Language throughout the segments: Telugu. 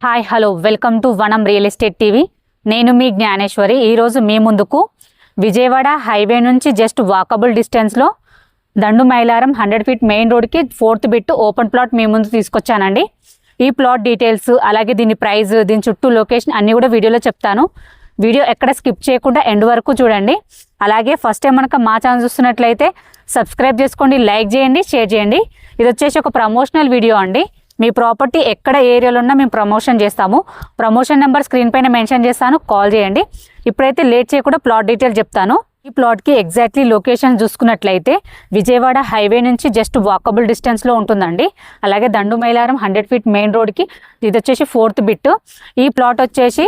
హాయ్ హలో వెల్కమ్ టు వనం రియల్ ఎస్టేట్ టీవీ. నేను మీ జ్ఞానేశ్వరి. ఈరోజు మీ ముందుకు విజయవాడ హైవే నుంచి జస్ట్ వాకబుల్ డిస్టెన్స్లో దండు మైలారం 100 ఫీట్ మెయిన్ రోడ్కి 4th బిట్ ఓపెన్ ప్లాట్ మీ ముందు తీసుకొచ్చానండి. ఈ ప్లాట్ డీటెయిల్స్ అలాగే దీని ప్రైస్, దీని చుట్టూ లొకేషన్ అన్నీ కూడా వీడియోలో చెప్తాను. వీడియో ఎక్కడ స్కిప్ చేయకుండా ఎండ్ వరకు చూడండి. అలాగే ఫస్ట్ టైం మనకు మా ఛానల్ చూస్తున్నట్లయితే సబ్స్క్రైబ్ చేసుకోండి, లైక్ చేయండి, షేర్ చేయండి. ఇది వచ్చేసి ఒక ప్రమోషనల్ వీడియో అండి. మీ ప్రాపర్టీ ఎక్కడ ఏరియాలో ఉన్నా మేము ప్రమోషన్ చేస్తాము. ప్రమోషన్ నెంబర్ స్క్రీన్ పైన మెన్షన్ చేస్తాను, కాల్ చేయండి. ఇప్పుడైతే లేట్ చేయకుండా ప్లాట్ డీటెయిల్ చెప్తాను. ఈ ప్లాట్కి ఎగ్జాక్ట్లీ లొకేషన్ చూసుకున్నట్లయితే విజయవాడ హైవే నుంచి జస్ట్ వాకబుల్ డిస్టెన్స్లో ఉంటుందండి. అలాగే దండు మైలారం 100 ఫీట్ మెయిన్ రోడ్కి ఇది వచ్చేసి 4th బిట్. ఈ ప్లాట్ వచ్చేసి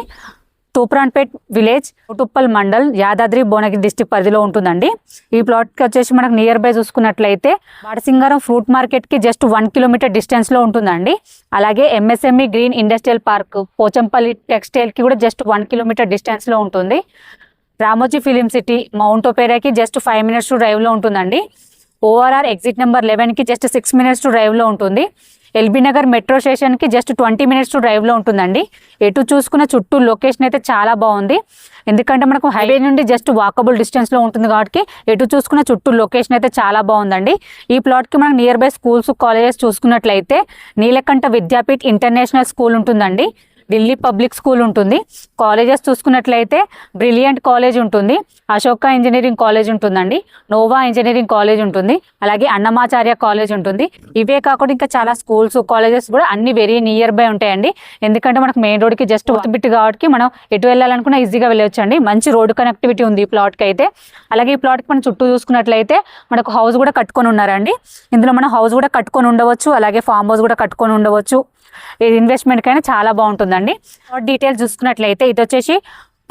Tupranpet village, Kotuppal mandal, Yadadri Bhuvanagiri district పరిధిలో ఉంటుందండి. ఈ ప్లాట్కి వచ్చేసి మనకు నియర్ బై చూసుకున్నట్లయితే బాటసింగారం ఫ్రూట్ మార్కెట్కి జస్ట్ 1 కిలోమీటర్ డిస్టెన్స్లో ఉంటుందండి. అలాగే MSME green industrial park, Pochampalli టెక్స్టైల్కి కూడా జస్ట్ 1 కిలోమీటర్ డిస్టెన్స్లో ఉంటుంది. రామోజీ ఫిలిం సిటీ, మౌంట్ ఒపేరాకి జస్ట్ 5 మినిట్స్ టు డ్రైవ్లో ఉంటుందండి. ఓఆర్ఆర్ ఎగ్జిట్ నెంబర్ 11కి జస్ట్ 6 మినిట్స్ టు డ్రైవ్లో ఉంటుంది. ఎల్బీ నగర్ మెట్రో స్టేషన్కి జస్ట్ 20 మినిట్స్ టు డ్రైవ్లో ఉంటుందండి. ఎటు చూసుకున్న చుట్టూ లొకేషన్ అయితే చాలా బాగుంది. ఎందుకంటే మనకు హైవే నుండి జస్ట్ వాకబుల్ డిస్టెన్స్లో ఉంటుంది కాబట్టి ఎటు చూసుకున్న చుట్టూ లొకేషన్ అయితే చాలా బాగుందండి. ఈ ప్లాట్కి మనకు నియర్ బై స్కూల్స్, కాలేజెస్ చూసుకున్నట్లయితే నీలకంఠ విద్యాపీఠ్ ఇంటర్నేషనల్ స్కూల్ ఉంటుందండి. ఢిల్లీ పబ్లిక్ స్కూల్ ఉంటుంది. కాలేజెస్ చూసుకున్నట్లయితే బ్రిలియంట్ కాలేజ్ ఉంటుంది, అశోక ఇంజనీరింగ్ కాలేజ్ ఉంటుందండి, నోవా ఇంజనీరింగ్ కాలేజ్ ఉంటుంది, అలాగే అన్నమాచార్య కాలేజ్ ఉంటుంది. ఇవే కాకుండా ఇంకా చాలా స్కూల్స్, కాలేజెస్ కూడా అన్ని వెరీ నియర్ బై ఉంటాయండి. ఎందుకంటే మనకు మెయిన్ రోడ్కి జస్ట్ 1 బిట్ కాబట్టి మనం ఎటు వెళ్ళాలనుకున్నా ఈజీగా వెళ్ళొచ్చండి. మంచి రోడ్డు కనెక్టివిటీ ఉంది ఈ ప్లాట్కి అయితే. అలాగే ఈ ప్లాట్కి మనం చుట్టూ చూసుకున్నట్లయితే మనకు హౌస్ కూడా కట్టుకొని ఉన్నారండి. ఇందులో మనం హౌస్ కూడా కట్టుకొని ఉండవచ్చు, అలాగే ఫామ్ హౌస్ కూడా కట్టుకొని ఉండవచ్చు. ఇన్వెస్ట్మెంట్కైనా చాలా బాగుంటుందండి. ప్లాట్ డీటెయిల్స్ చూసుకున్నట్లయితే ఇది వచ్చేసి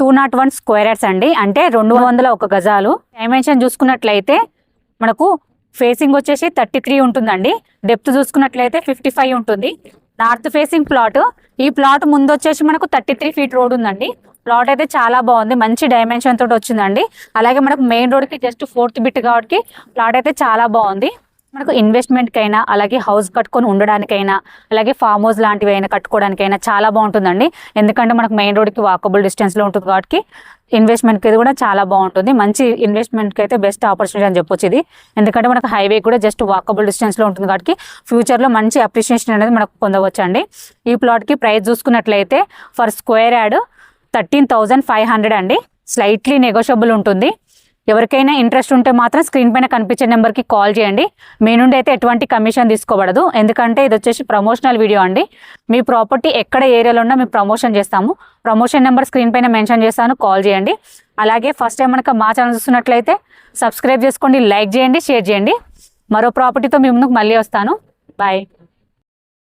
201 స్క్వేర్ యార్డ్స్ అండి, అంటే 201 గజాలు. డైమెన్షన్ చూసుకున్నట్లయితే మనకు ఫేసింగ్ వచ్చేసి 33 ఉంటుందండి. డెప్త్ చూసుకున్నట్లయితే 55 ఉంటుంది. North facing plot. ఈ ప్లాట్ ముందు వచ్చేసి మనకు 33 ఫీట్ రోడ్ ఉందండి. ప్లాట్ అయితే చాలా బాగుంది, మంచి డైమెన్షన్ తోటి వచ్చిందండి. అలాగే మనకు మెయిన్ రోడ్కి జస్ట్ 4th బిట్ కాబట్టి ప్లాట్ అయితే చాలా బాగుంది. మనకు ఇన్వెస్ట్మెంట్కైనా, అలాగే హౌస్ కట్టుకొని ఉండడానికైనా, అలాగే ఫామ్ హౌస్ లాంటివి అయినా కట్టుకోవడానికైనా చాలా బాగుంటుందండి. ఎందుకంటే మనకు మెయిన్ రోడ్కి వాకబుల్ డిస్టెన్స్లో ఉంటుంది కాబట్టి ఇన్వెస్ట్మెంట్కి అయితే కూడా చాలా బాగుంటుంది. మంచి ఇన్వెస్ట్మెంట్కి అయితే బెస్ట్ ఆపర్చునిటీ అని చెప్పొచ్చు ఇది. ఎందుకంటే మనకు హైవే కూడా జస్ట్ వాకబుల్ డిస్టెన్స్లో ఉంటుంది కాబట్టి ఫ్యూచర్లో మంచి అప్రిషియేషన్ అనేది మనకు పొందవచ్చు అండి. ఈ ప్లాట్కి ప్రైస్ చూసుకున్నట్లయితే ఫర్ స్క్వేర్ యార్డ్ 13,500 అండి. స్లైట్లీ నెగోషియబుల్ ఉంటుంది. ఎవరికైనా ఇంట్రెస్ట్ ఉంటే మాత్రం స్క్రీన్ పైన కనిపించే నెంబర్కి కాల్ చేయండి. మీ నుండి అయితే ఎటువంటి కమిషన్ తీసుకోబడదు. ఎందుకంటే ఇది వచ్చేసి ప్రమోషనల్ వీడియో అండి. మీ ప్రాపర్టీ ఎక్కడ ఏరియాలో ఉన్నా మేము ప్రమోషన్ చేస్తాము. ప్రమోషన్ నెంబర్ స్క్రీన్ పైన మెన్షన్ చేస్తాను, కాల్ చేయండి. అలాగే ఫస్ట్ టైం మనకు మా ఛానల్ చూస్తున్నట్లయితే సబ్స్క్రైబ్ చేసుకోండి, లైక్ చేయండి, షేర్ చేయండి. మరో ప్రాపర్టీతో మీ ముందుకు మళ్ళీ వస్తాను. బాయ్.